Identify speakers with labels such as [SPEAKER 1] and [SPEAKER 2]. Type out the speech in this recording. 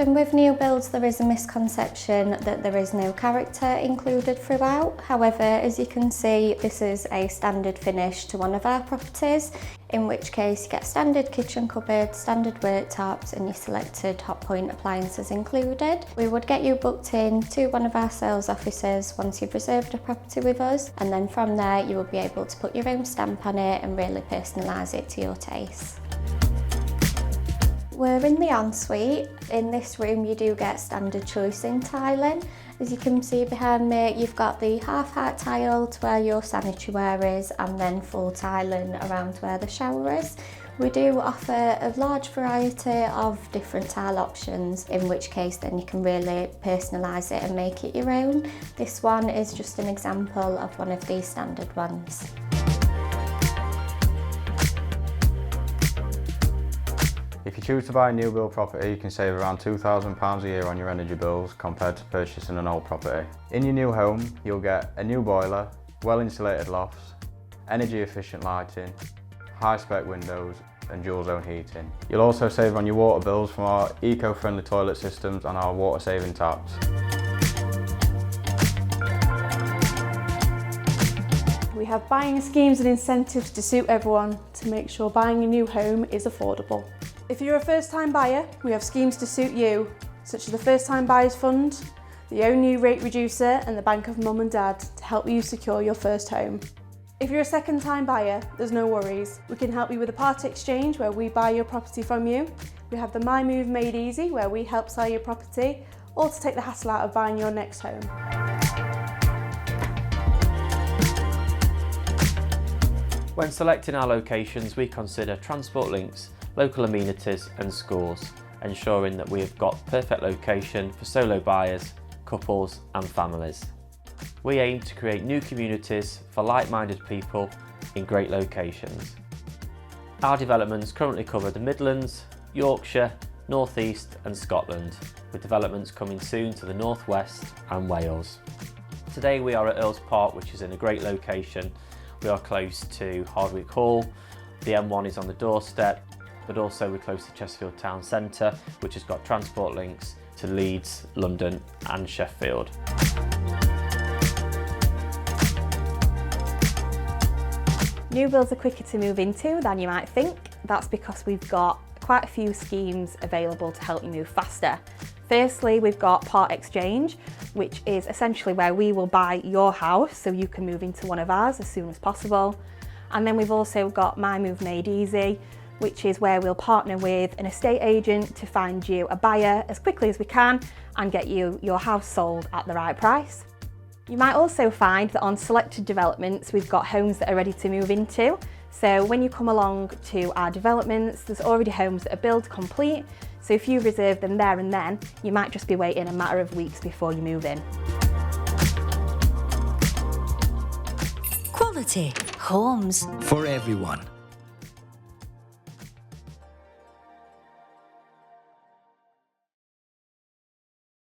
[SPEAKER 1] Often with new builds there is a misconception that there is no character included throughout. However, as you can see, this is a standard finish to one of our properties, in which case you get standard kitchen cupboard, standard worktops and your selected Hotpoint appliances included. We would get you booked in to one of our sales officers once you've reserved a property with us, and then from there you will be able to put your own stamp on it and really personalise it to your taste. We're in the ensuite. In this room you do get standard choice in tiling. As you can see behind me, you've got the half-height tile to where your sanitary ware is, and then full tiling around where the shower is. We do offer a large variety of different tile options, in which case then you can really personalise it and make it your own. This one is just an example of one of these standard ones.
[SPEAKER 2] If you choose to buy a new build property, you can save around £2,000 a year on your energy bills compared to purchasing an old property. In your new home, you'll get a new boiler, well-insulated lofts, energy efficient lighting, high-spec windows and dual zone heating. You'll also save on your water bills from our eco-friendly toilet systems and our water-saving taps.
[SPEAKER 3] We have buying schemes and incentives to suit everyone to make sure buying a new home is affordable. If you're a first-time buyer, we have schemes to suit you, such as the First Time Buyers Fund, the Own New Rate Reducer and the Bank of Mum and Dad to help you secure your first home. If you're a second-time buyer, there's no worries. We can help you with a part exchange where we buy your property from you. We have the My Move Made Easy where we help sell your property, or to take the hassle out of buying your next home.
[SPEAKER 4] When selecting our locations, we consider transport links, local amenities and schools, ensuring that we have got perfect location for solo buyers, couples and families. We aim to create new communities for like-minded people in great locations. Our developments currently cover the Midlands, Yorkshire, North East and Scotland, with developments coming soon to the North West and Wales. Today we are at Earls Park, which is in a great location. We are close to Hardwick Hall, the M1 is on the doorstep, but also we're close to Chesterfield Town Centre, which has got transport links to Leeds, London and Sheffield.
[SPEAKER 3] New builds are quicker to move into than you might think. That's because we've got quite a few schemes available to help you move faster. Firstly, we've got part exchange, which is essentially where we will buy your house so you can move into one of ours as soon as possible. And then we've also got My Move Made Easy, which is where we'll partner with an estate agent to find you a buyer as quickly as we can and get you your house sold at the right price. You might also find that on selected developments we've got homes that are ready to move into. So when you come along to our developments, there's already homes that are build complete. So if you reserve them there and then, you might just be waiting a matter of weeks before you move in.
[SPEAKER 5] Quality homes
[SPEAKER 6] for everyone.